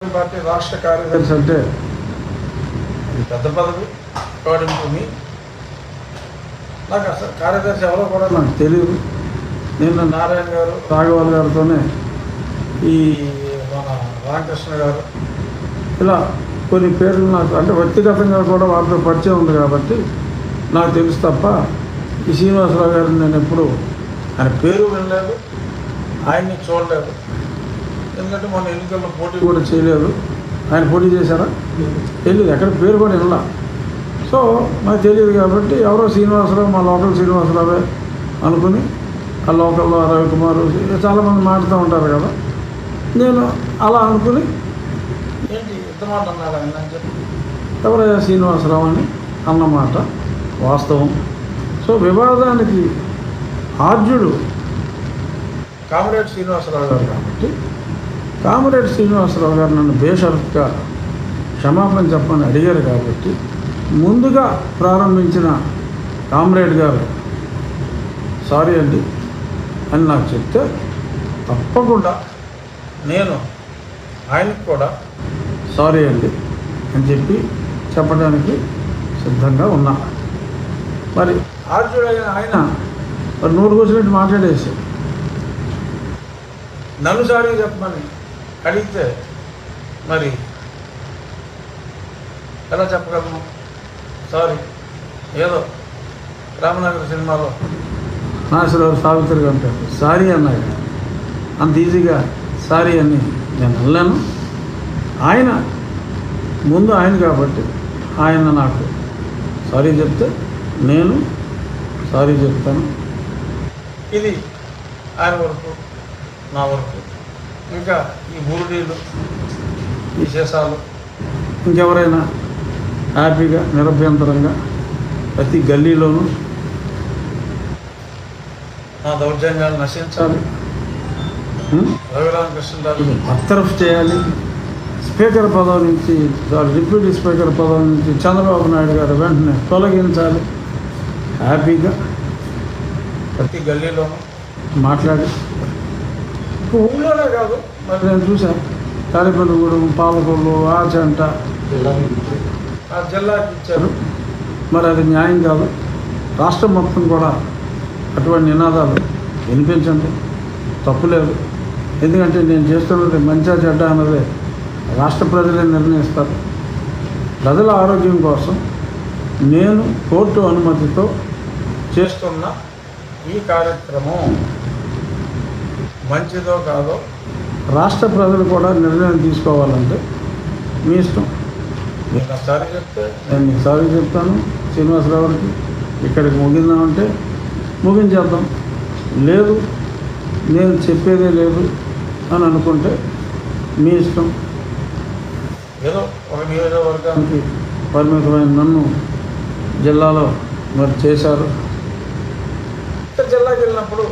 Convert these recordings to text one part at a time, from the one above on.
Party రాష్ట్ర కార్యదర్శి అంటే ఇది పెద్ద పదవి. అకార్డింగ్ టు మీ నాకు అసలు కార్యదర్శి ఎవరో కూడా నాకు తెలియదు. నిన్న నారాయణ గారు రాఘవల్ గారితోనే ఈ మన రామకృష్ణ గారు ఇలా కొన్ని పేర్లు నాకు అంటే వ్యక్తిగతంగా కూడా వారితో పరిచయం ఉంది కాబట్టి నాకు తెలుసు తప్ప ఈ శ్రీనివాసరావు గారిని నేను ఎప్పుడు ఆయన పేరు వినలేదు, ఆయన్ని చూడలేదు. ఎందుకంటే మన ఎన్నికల్లో పోటీ కూడా చేయలేదు. ఆయన పోటీ చేశారా తెలియదు, ఎక్కడ పేరు కూడా వినలా. సో నాకు తెలియదు కాబట్టి ఎవరో శ్రీనివాసరావు మా లోకల్ శ్రీనివాసరావే అనుకుని ఆ లోకల్లో రవికుమారు చాలామంది మాట్లాడుతూ ఉంటారు కదా, నేను అలా అనుకుని ఏంటి ఇంత మాట అన్నాడు ఆయన అని చెప్పి ఎవరయ్యా శ్రీనివాసరావు అని అన్నమాట వాస్తవం. సో వివాదానికి ఆర్జుడు కామ్రేడ్ శ్రీనివాసరావు గారు కాబట్టి కామ్రేడ్ శ్రీనివాసరావు గారు నన్ను బేషరతుగా క్షమాపణ చెప్పని అడిగారు కాబట్టి ముందుగా ప్రారంభించిన కామ్రేడ్ గారు సారీ అండి అని నాకు చెప్తే తప్పకుండా నేను ఆయనకు కూడా సారీ అండి అని చెప్పి చెప్పడానికి సిద్ధంగా ఉన్నా. మరి ఆర్జుడైన ఆయన మరి నోరు కూర్చున్నట్టు మాట్లాడేసి నన్ను సారీ చెప్పమని అడిగితే మరి ఎలా చెప్పగలను? సారీ ఏదో రామనగర్ సినిమాలో నాసిరావు సావిత్రి అంటాడు సారీ అన్నాడు, అంత ఈజీగా సారీ అని నేను అనలేను. ఆయన ముందు ఆయన కాబట్టి ఆయన నాకు సారీ చెప్తే నేను సారీ చెప్తాను. ఇది ఆయన వరకు నా వరకు. ఇంకా ఈ బురుడీలు ఈ శేషాలు ఇంకెవరైనా హ్యాపీగా నిరభ్యంతరంగా ప్రతి గల్లీలోనూ నా దౌర్జన్యాలు నశించాలి, రఘురామకృష్ణరాజు బర్తరఫ్ చేయాలి, స్పీకర్ పదవి నుంచి డిప్యూటీ స్పీకర్ పదవి నుంచి చంద్రబాబు నాయుడు గారు వెంటనే తొలగించాలి, హ్యాపీగా ప్రతి గల్లీలోనూ మాట్లాడి ఊళ్ళోనే కాదు మరి నేను చూశాను తాడేపల్లిగూడెం పాలకొల్లు ఆచంట ఆ జిల్లాకి ఇచ్చారు. మరి అది న్యాయం కాదు. రాష్ట్రం మొత్తం కూడా అటువంటి నినాదాలు వినిపించండి, తప్పులేదు. ఎందుకంటే నేను చేస్తున్నది మంచిగా చెడ్డ అన్నదే రాష్ట్ర ప్రజలే నిర్ణయిస్తారు. ప్రజల ఆరోగ్యం కోసం నేను కోర్టు అనుమతితో చేస్తున్న ఈ కార్యక్రమం మంచిదో కాదో రాష్ట్ర ప్రజలు కూడా నిర్ణయం తీసుకోవాలంటే మీ ఇష్టం. నేను సారీ చెప్తే నేను మీకు సారీ చెప్తాను శ్రీనివాసరావు గారికి, ఇక్కడికి ముగిందామంటే ముగించేద్దాం. లేదు నేను చెప్పేదే లేదు అని అనుకుంటే మీ ఇష్టం. ఏదో ఒక నియోజకవర్గానికి పరిమితమైన నన్ను జిల్లాలో మరి చేశారు. జిల్లాకి వెళ్ళినప్పుడు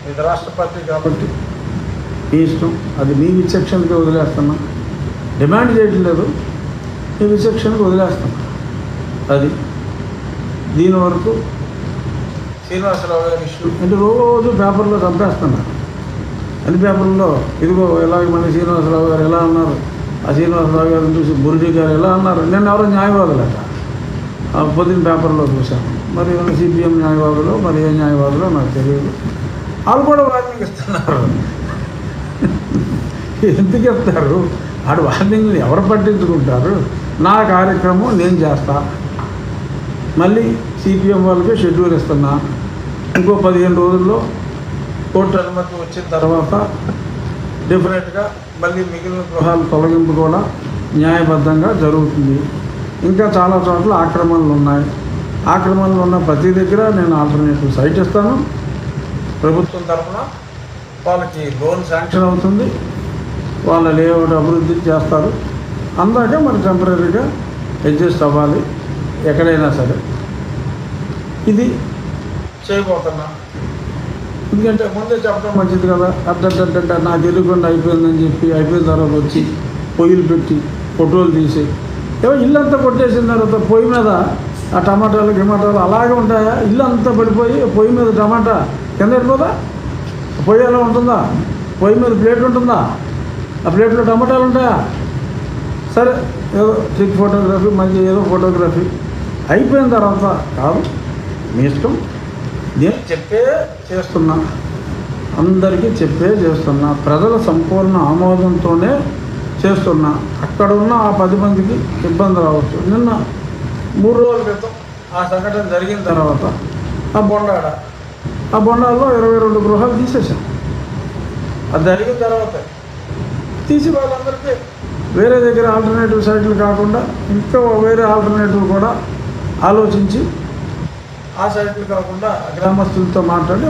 ఇది రాష్ట్ర పార్టీ కాబట్టి మీ ఇష్టం, అది మీ విచక్షణకి వదిలేస్తున్నా. డిమాండ్ చేయట్లేదు, మీ విచక్షణకి వదిలేస్తున్నా. అది దీని వరకు శ్రీనివాసరావు గారి ఇష్యూ అంటే రోజు పేపర్లో చంపేస్తున్నా. అన్ని పేపర్లో ఇదిగో ఎలాగ మన శ్రీనివాసరావు గారు ఎలా అన్నారు, ఆ శ్రీనివాసరావు గారిని చూసి బురుడి గారు ఎలా అన్నారు. నేను ఎవరో న్యాయవాదులట పొద్దున్న పేపర్లో చూశాను. మరి సిపిఎం న్యాయవాదులు మరి ఏ న్యాయవాదులో నాకు తెలియదు. వాళ్ళు కూడా వార్నింగ్ ఇస్తున్నారు. ఎందుకు చెప్తారు? వాడు వార్నింగ్ని ఎవరు పట్టించుకుంటారు? నా కార్యక్రమం నేను చేస్తా, మళ్ళీ సిపిఎం వాళ్ళకి షెడ్యూల్ ఇస్తున్నా. ఇంకో 15 రోజుల్లో కోర్టు అనుమతి వచ్చిన తర్వాత డెఫినెట్గా మళ్ళీ మిగిలిన గృహాల తొలగింపు కూడా న్యాయబద్ధంగా జరుగుతుంది. ఇంకా చాలా చోట్ల ఆక్రమణలు ఉన్నాయి. ఆక్రమణలు ఉన్న ప్రతి దగ్గర నేను ఆల్టర్నేటివ్ సైట్ ఇస్తాను. ప్రభుత్వం తరఫున వాళ్ళకి లోన్ శాంక్షన్ అవుతుంది, వాళ్ళ లేఅవుట్ అభివృద్ధి చేస్తారు. అందాక మరి టెంపరీగా అడ్జస్ట్ అవ్వాలి ఎక్కడైనా సరే. ఇది చేయబోతున్నా. ఎందుకంటే ముందే చెప్పడం మంచిది కదా. అడ్డంటే నాకు తెలియకుండా అయిపోయిందని చెప్పి అయిపోయిన తర్వాత వచ్చి పొయ్యిలు పెట్టి ఫోటోలు తీసి ఏమో ఇల్లంతా కొట్టేసిన తర్వాత పొయ్యి మీద ఆ టమాటాలు గిమాటాలు అలాగే ఉంటాయా? ఇల్లు అంతా పడిపోయి పొయ్యి మీద టమాటా కింద పడిపోదా? పొయ్యి ఎలా ఉంటుందా? పొయ్యి మీద ప్లేట్ ఉంటుందా? ఆ ప్లేట్లో టమాటాలు ఉంటాయా? సరే ఏదో స్టిక్ ఫోటోగ్రఫీ మంచి ఏదో ఫోటోగ్రఫీ అయిపోయిన తర్వాత కాదు, మీ ఇష్టం. నేను చెప్పే చేస్తున్నా, అందరికీ చెప్పే చేస్తున్నా, ప్రజల సంపూర్ణ ఆమోదంతోనే చేస్తున్నా. అక్కడ ఉన్న ఆ 10 మందికి ఇబ్బంది రావచ్చు. నిన్న 3 రోజుల క్రితం ఆ సంఘటన జరిగిన తర్వాత ఆ బొండాల్లో 22 గృహాలు తీసేసాం. అది జరిగిన తర్వాత తీసి వాళ్ళందరికీ వేరే దగ్గర ఆల్టర్నేటివ్ సైట్లు కాకుండా ఇంకా వేరే ఆల్టర్నేటివ్ కూడా ఆలోచించి ఆ సైట్లు కాకుండా గ్రామస్తులతో మాట్లాడి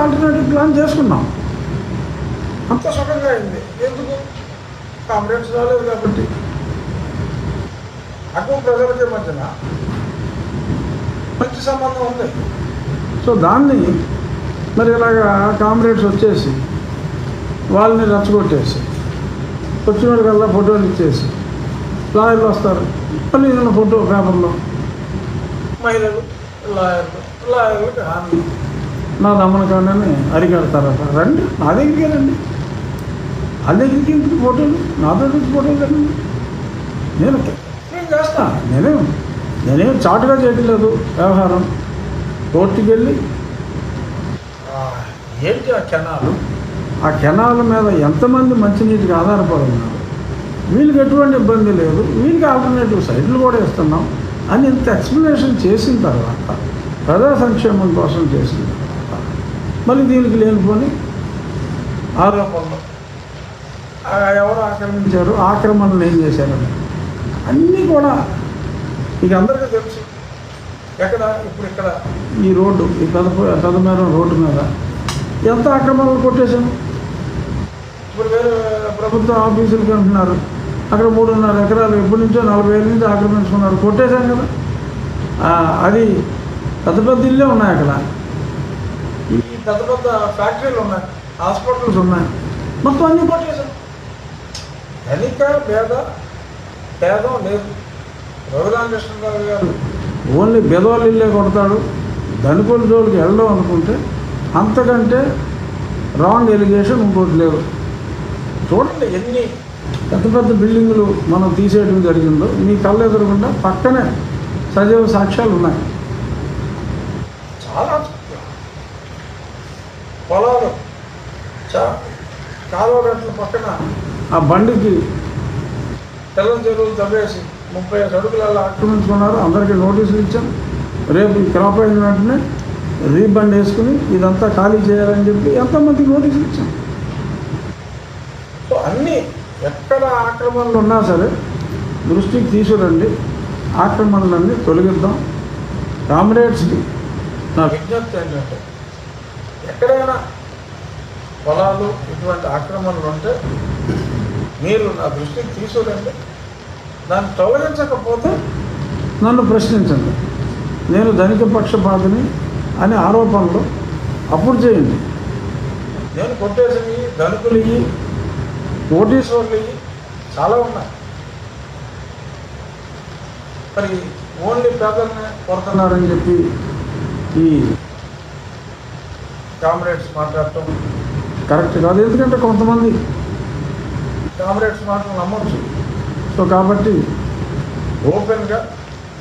ఆల్టర్నేటివ్ ప్లాన్ చేసుకున్నాం. అంత సుఖంగా అయింది. ఎందుకు? కాంప్లైంట్స్ రాలేదు కాబట్టి. అటు ప్రజలకి మధ్యన మంచి సంబంధం ఉంది. సో దాన్ని మరి ఇలాగా కామ్రేడ్స్ వచ్చేసి వాళ్ళని రెచ్చగొట్టేసి వచ్చిన కల్లా ఫోటోలు ఇచ్చేసి లాయర్లు వస్తారు, మళ్ళీ ఏదైనా ఫోటో పేపర్లో మహిళలు లాయర్లకు హామీ నా దమ్మనకాండని అరికడతారట. రండి నా దగ్గరికి రండి, వాళ్ళ దగ్గరికి ఇంటికి ఫోటోలు, నా దగ్గరికి ఫోటోలు రండి, నేను చేస్తాను. నేనేం చాటుగా చేయట్లేదు వ్యవహారం. కోర్టుకి వెళ్ళి ఏంటి ఆ కెనాల మీద ఎంతమంది మంచినీటికి ఆధారపడి ఉన్నారు, వీళ్ళకి ఎటువంటి ఇబ్బంది లేదు, వీళ్ళకి ఆల్టర్నేటివ్ సైట్లు కూడా ఇస్తున్నాం అని ఇంత ఎక్స్ప్లెనేషన్ చేసిన తర్వాత, ప్రజా సంక్షేమం కోసం చేసిన తర్వాత మళ్ళీ దీనికి లేనిపోని ఆరోపణలు, ఎవరు ఆక్రమించారు, ఆక్రమణలు ఏం చేశారని అన్నీ కూడా మీకు అందరికీ తెలుసు. ఇప్పుడు ఇక్కడ ఈ రోడ్డు, ఈ పెదమేరం రోడ్డు మీద ఎంత ఆక్రమణలు కొట్టేశాము. ఇప్పుడు వేరే ప్రభుత్వ ఆఫీసులకి అంటున్నారు అక్కడ 3.5 ఎకరాలు ఎప్పటి నుంచో 40,000 నుంచి ఆక్రమించుకున్నారు, కొట్టేశాం కదా. అది పెద్ద ఇల్లే ఉన్నాయి అక్కడ, ఈ పెద్ద ఫ్యాక్టరీలు ఉన్నాయి, హాస్పిటల్స్ ఉన్నాయి, మొత్తం అన్నీ కొట్టేశాం. ధనిక భేదం లేదు. రఘురామకృష్ణరావు గారు ఓన్లీ బెదవాళ్ళ ఇల్లే కొడతాడు, ధనికుల జోలికి వెళ్ళడం అనుకుంటే అంతకంటే రాంగ్ ఎలిగేషన్ ఇంకోటి లేదు. చూడండి ఎన్ని పెద్ద బిల్డింగులు మనం తీసేయడం జరిగిందో మీ కళ్ళు ఎదురకుండా పక్కనే సజీవ సాక్ష్యాలు ఉన్నాయి. చాలా పొలాలు కాలువ గంటల పక్కన ఆ బండికి తెల్లం చెరువులు తవ్వేసి 35 అడుగులలో ఆక్రమించుకున్నారు. అందరికీ నోటీసులు ఇచ్చాం. రేపు ఈ క్రాప్ అయిన వెంటనే రీబండ్ వేసుకుని ఇదంతా ఖాళీ చేయాలని చెప్పి ఎంతమందికి నోటీసులు ఇచ్చాం. సో అన్నీ ఎక్కడ ఆక్రమణలు ఉన్నా సరే దృష్టికి తీసుకురండి, ఆక్రమణలన్నీ తొలగిద్దాం. కామ్రేడ్స్కి నా విజ్ఞప్తి ఏంటంటే ఎక్కడైనా పొలాలు ఇటువంటి ఆక్రమణలు ఉంటే మీరు నా దృష్టికి తీసుకురండి. దాన్ని తొలగించకపోతే నన్ను ప్రశ్నించండి. నేను ధనిక పక్షపాతిని అనే ఆరోపణలు అప్పుడు చేయండి. నేను కొట్టేసినవి ధనికులు ఇవి, కోటీశ్వర్లు ఇవి చాలా ఉన్నాయి. మరి ఓన్లీ పేదలనే కొడుతున్నారని చెప్పి ఈ కామ్రేడ్స్ మాట్లాడటం కరెక్ట్ కాదు. ఎందుకంటే కొంతమంది కామ్రేడ్స్ మాటలు నమ్మచ్చు. సో కాబట్టి ఓపెన్గా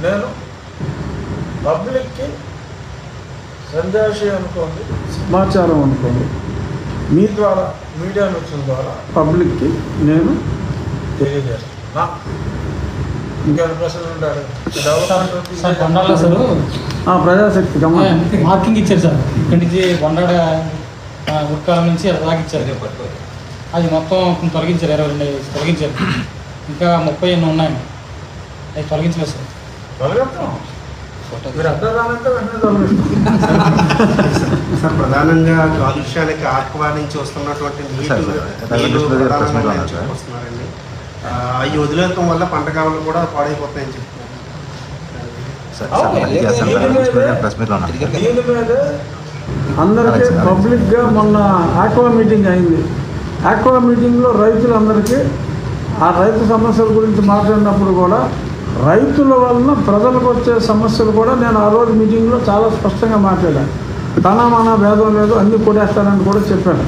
నేను పబ్లిక్కి సందేశం అనుకోండి, సమాచారం అనుకోండి, మీ ద్వారా మీడియా మిత్రుల ద్వారా పబ్లిక్కి నేను తెలియజేస్తున్నా. ఇంకేమైనా ప్రశ్నలు ఉంటారు? ప్రజాశక్తి మార్కింగ్ ఇచ్చారు సార్. ఇక్కడి నుంచి బొండాడ ఉత్కాలం నుంచి లాగిచ్చారు. అది మొత్తం తొలగించారు, 22 తొలగించారు. ఇంకా 30 ఎన్నో ఉన్నాయి, అవి తొలగించలేదు సార్. సార్ ప్రధానంగా కాలుష్యానికి ఆక్వా నుంచి వస్తున్నటువంటి నీళ్లు వస్తున్నారండి. అవి వదిలేయటం వల్ల పంట కావాలు కూడా పాడైపోతాయని చెప్తున్నారు. అందరికీ పబ్లిక్గా మొన్న ఆక్వా మీటింగ్ అయింది. ఆక్వా మీటింగ్లో రైతులందరికీ ఆ రైతు సమస్యల గురించి మాట్లాడినప్పుడు కూడా రైతుల వలన ప్రజలకు వచ్చే సమస్యలు కూడా నేను ఆ రోజు మీటింగ్లో చాలా స్పష్టంగా మాట్లాడాను. తన మన భేదం లేదు, అన్నీ కొట్టేస్తానని కూడా చెప్పాను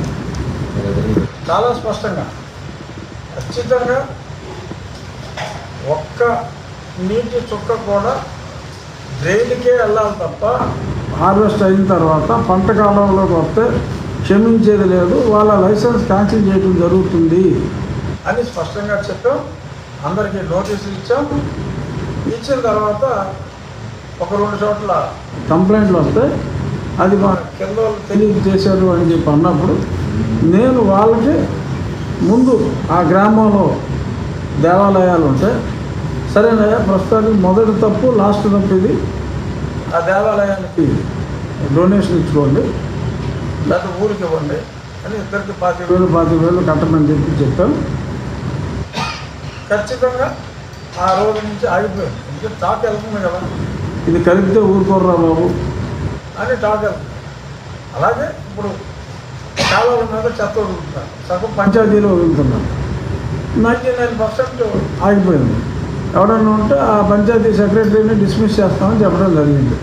చాలా స్పష్టంగా. ఖచ్చితంగా ఒక్క నీటి చుక్క కూడా డ్రైన్కే వెళ్ళాలి తప్ప హార్వెస్ట్ అయిన తర్వాత పంట కాలంలోకి వస్తే క్షమించేది లేదు, వాళ్ళ లైసెన్స్ క్యాన్సిల్ చేయడం జరుగుతుంది అని స్పష్టంగా చెప్పాం. అందరికీ నోటీసులు ఇచ్చాం. ఇచ్చిన తర్వాత ఒక 2 చోట్ల కంప్లైంట్లు వస్తే అది మా కింద వాళ్ళు తెలియజేశారు అని చెప్పి అన్నప్పుడు నేను వాళ్ళకి ముందు ఆ గ్రామంలో దేవాలయాలు ఉంటే సరేనయ్యా ప్రస్తుతానికి మొదటి తప్పు లాస్ట్ తప్పు ఇది, ఆ దేవాలయానికి డొనేషన్ ఇచ్చుకోండి లేకపోతే ఊరికి ఇవ్వండి అని ఇద్దరికి 25,000 కట్టమని చెప్పాం. ఖచ్చితంగా ఆ రోజు నుంచి ఆగిపోయింది. ఎందుకంటే టాక్ వెళ్తుంది కదా, ఇది కలిపితే ఊరుకోర్రా బాబు అని టాక్ వెళ్తుంది. అలాగే ఇప్పుడు కాలువల మీద చెత్త వదులుతున్నారు, సగం పంచాయతీలో వదులుతున్నారు. 99% ఆగిపోయింది. ఎవడన్నా ఉంటే ఆ పంచాయతీ సెక్రటరీని డిస్మిస్ చేస్తామని చెప్పడం జరిగింది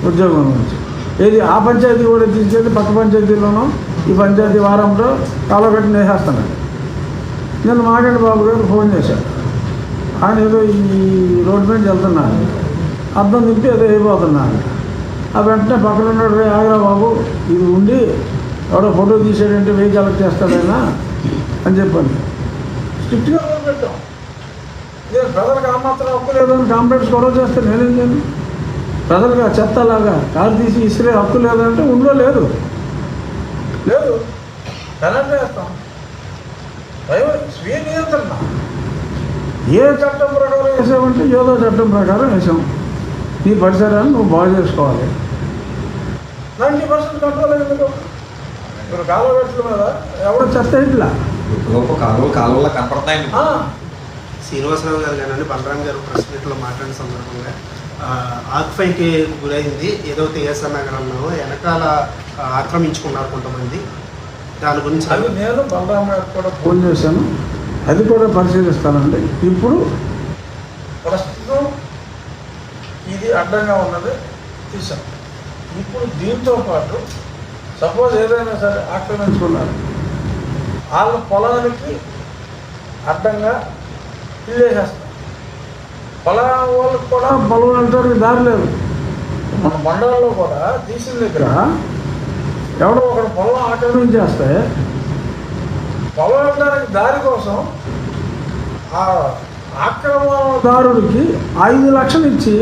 ఉద్యోగం నుంచి. ఏది ఆ పంచాయతీ కూడా తీసుకెళ్ళి పక్క పంచాయతీలోనూ ఈ పంచాయతీ వారంలో కాలగట్టి నేసేస్తున్నాడు. నేను మాగంటి బాబు గారు ఫోన్ చేశాను. ఆయన ఏదో ఈ రోడ్డు మీద వెళ్తున్నాను, అర్థం తిప్పి ఏదో అయిపోతున్నాను. ఆ వెంటనే పక్కన ఉన్నాడు, ఆగ్రా బాబు ఇది ఉండి ఎవడో ఫోటో తీసాడంటే 1000 కలెక్ట్ చేస్తాడైనా అని చెప్పండి. స్ట్రిక్ట్గా పెట్టాం. ఇదే ప్రజలకు ఆ మాత్రం హక్కు లేదని కాంప్లైంట్స్ గొడవ చేస్తే నేనేం చేయను? ప్రజలుగా చెత్తలాగా కారు తీసి ఇసిరే హక్కు లేదంటే ఉండో లేదు పెనాల్టీ వేస్తాం. స్వీయ నియంత్రణ ఏ చట్టం ప్రకారం వేసామంటే ఏదో చట్టం ప్రకారం వేసాం. నీ పరిసరాన్ని నువ్వు బాగు చేసుకోవాలి. 90% కంట్రోల్ అయ్యింది. ఇప్పుడు కాలువగట్ల మీద ఎవడో చెత్త ఇట్లా కాలువలో కనపడతాయండి. శ్రీనివాసరావు గారు కానీ బలరాం గారు ప్రెస్ మీట్లో మాట్లాడిన సందర్భంగా ఆక్ఫైకి గురైంది ఏదో టీఎస్ఆర్ నగరంలో వెనకాల ఆక్రమించుకున్నారు కొంతమంది. దాని గురించి అది నేను బలరాం గారికి కూడా ఫోన్ చేశాను, అది కూడా పరిశీలిస్తానండి. ఇప్పుడు ప్రస్తుతం ఇది అడ్డంగా ఉన్నది తీసాం. ఇప్పుడు దీంతో పాటు సపోజ్ ఏదైనా సరే ఆక్రమించుకున్నారు, వాళ్ళ పొలానికి అడ్డంగా ఇల్లు వేసేస్తాం. పొలం వాళ్ళకి కూడా పొలం వెళ్తానికి దారి లేదు. మన మండలంలో కూడా తీసిన దగ్గర ఎవడో ఒకడు పొలం ఆక్రమించేస్తే పొలం వెళ్ళడానికి దారి కోసం ఆ ఆక్రమణదారుడికి 5 లక్షలు ఇచ్చి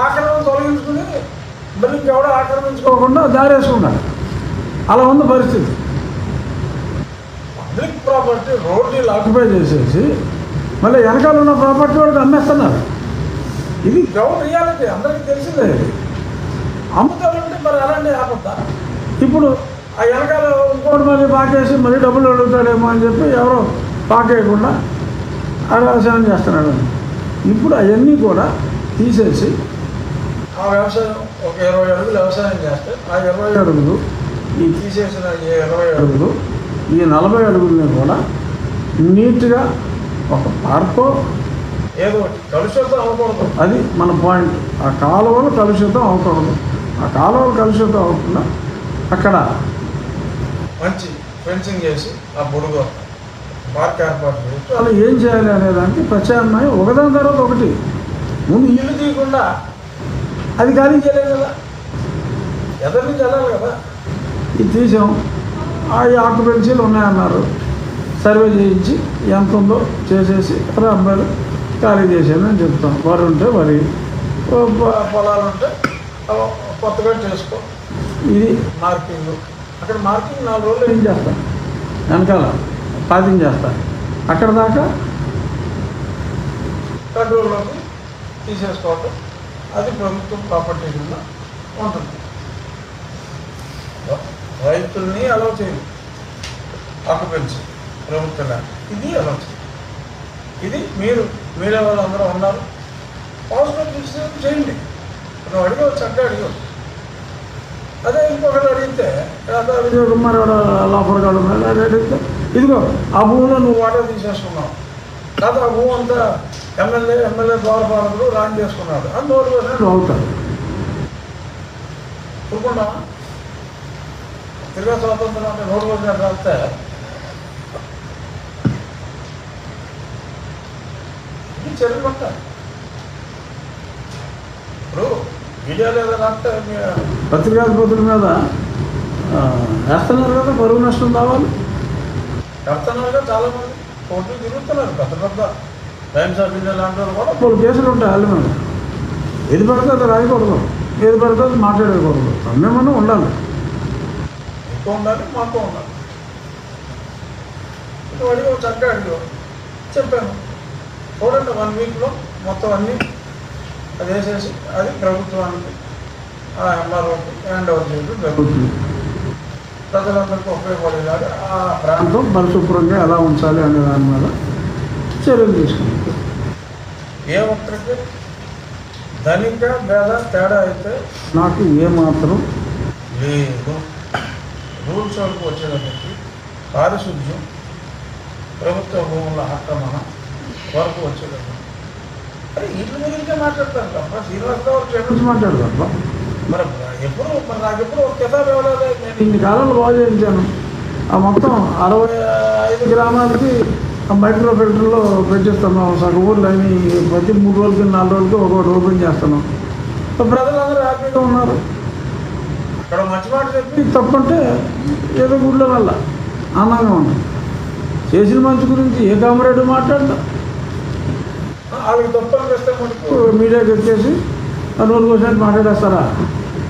ఆక్రమణ తొలగించుకుని మళ్ళీ ఇంకెవడో ఆక్రమించుకోకుండా దారి వేసుకున్నాడు. అలా ఉంది పరిస్థితి. పబ్లిక్ ప్రాపర్టీ రోడ్లు ఆక్యుపై చేసేసి మళ్ళీ వెనకాల ఉన్న ప్రాపర్టీ వాడికి అమ్మేస్తున్నారు. ఇది గ్రౌండ్ రియాలిటీ, అందరికీ తెలిసిందే. ఇది అమ్ముతారంటే మరి అలాంటి ఆపద్దా? ఇప్పుడు ఆ వెనకాల ఇంకోటి మళ్ళీ పాకేసి మళ్ళీ డబ్బులు అడుగుతాడేమో అని చెప్పి ఎవరో పాకేయకుండా వ్యవసాయం చేస్తున్నాడు. ఇప్పుడు అవన్నీ కూడా తీసేసి ఆ వ్యవసాయం ఒక 20 అడుగులు వ్యవసాయం చేస్తే ఆ 20 అడుగులు ఈ తీసేసిన 20 అడుగులు ఈ 40 అడుగులని కూడా నీట్గా ఒక పార్కో ఏదో కలుషితం అవ్వకూడదు. అది మన పాయింట్. ఆ కాలువలు కలుషితం అవ్వకూడదు. ఆ కాలువలు కలుషితం అవ్వకుండా అక్కడ మంచి ఫెన్సింగ్ చేసి ఆ బొడుగు పార్క్ ఏర్పాటు చేసి అలా ఏం చేయాలి అనేదానికి ప్రత్యామ్నాయం ఒకదాని తర్వాత ఒకటి. ముందు ఇల్లు తీయకుండా అది ఖాళీ చేయలేదు కదా, ఎదరి నుంచి వెళ్ళాలి కదా. ఇది తీసాం. ఆ ఆక్యుపెన్సీలు ఉన్నాయన్నారు, సర్వే చేయించి ఎంత ఉందో చేసేసి అబ్బాయిలు ఖాళీ చేసాను అని చెప్తాం. వరి ఉంటే వరి, పొలాలు ఉంటే కొత్తగా చేసుకో. ఇది మార్కింగ్. అక్కడ మార్కింగ్ 4 రోజులు ఏం చేస్తాను, వెనకాల పాతింగ్ చేస్తాను. అక్కడ దాకా కంట్రోల్లోకి తీసేసుకోవటం, అది ప్రభుత్వం ప్రాపర్టీ కింద ఉంటుంది. రైతుల్ని అలౌ చేయాలి ఆక్యుపెన్సీ ప్రభుత్వంగా. ఇది అలౌ చేయాలి. ఇది మీరు మీడియా వాళ్ళందరూ ఉన్నారు, పాజిటివ్ డిసిషన్ చేయండి. నువ్వు అడిగవచ్చు అంటే అడిగవచ్చు. అదే ఇంకొకటి అడిగితే విజయ్ కుమార్ లాఫర్ గారు అడిగితే ఇదిగో ఆ భూమిలో నువ్వు వాటా తీసేసుకున్నావు, లేదా ఆ భూమి అంతా ఎమ్మెల్యే ద్వారపాలకులు రాన్ చేసుకున్నాడు అని 100% అవుతాడు. ఊరుకున్నా తిరిగా స్వాతంత్రం అంటే 100% రాస్తే చర్యలు ఉంటాయి. ఇప్పుడు మీడియాలో ఏదైనా అంటే పత్రికాధిపతుల మీద వేస్తున్నారు కదా, బరువు నష్టం రావాలి కడుతున్నారుగా చాలామంది కోర్టులు తిరుగుతున్నారు. పెద్ద పెద్ద టైమ్స్ ఆఫ్ ఇండియా లాంటి వాళ్ళు కూడా కొన్ని కేసులు ఉంటాయి వాళ్ళ మీద. ఏది పడితే అది రాయకూడదు, ఏది పడితే అది మాట్లాడకూడదు. సమయమన్నా ఉండాలి, ఎక్కువ ఉండాలి, మాకు ఉండాలి. ఇప్పుడు అడిగి చక్కగా అడిగి చెప్పాను, చూడండి 1 వీక్లో మొత్తం అన్నీ అది వేసేసి అది ప్రభుత్వానికి ఆ ఎంఆర్ఓకి హ్యాండ్ ఓవర్ చేయడం జరుగుతుంది. ప్రజలందరికీ ఉపయోగపడేలాగా ఆ ప్రాంతం పరిశుభ్రంగా ఎలా ఉంచాలి అనే దాని మీద చర్యలు తీసుకుంటాం. ఏ ఒక్కరికి ధనిక భేద తేడా అయితే నాకు ఏమాత్రం లేదు. రూల్స్ వరకు వచ్చేటప్పటికి పారిశుద్ధ్యం, ప్రభుత్వ భూముల ఆక్రమణ వరకు వచ్చేటప్పుడు అది వీటి గురించే మాట్లాడతారు తప్ప శ్రీనివాసరావు ట్రెండ్స్ మాట్లాడతారు తప్ప మరి నాకు ఎప్పుడు ఒక కితాబ్ ఇవ్వలేదు. నేను ఇన్ని కాలంలో బాగు చేయించాను. ఆ మొత్తం 65 గ్రామాలకి మైక్రో ఫిల్టర్లో పెట్టిస్తున్నాం. సగం ఊర్లు అని ప్రతి 3 రోజులకి 4 రోజులకి ఒకటి ఓపెన్ చేస్తున్నాం. ప్రజలందరూ హ్యాపీగా ఉన్నారు. అక్కడ మంచి మాట చెప్పి తప్పంటే ఏదో గుడిలో వల్ల ఆనందంగా ఉంది. చేసిన మంచి గురించి ఏ కామరేడు మాట్లాడతా ఆవిడ తప్పని చేస్తే మటుకు మీడియాకి వచ్చేసి 100% మాట్లాడేస్తారా?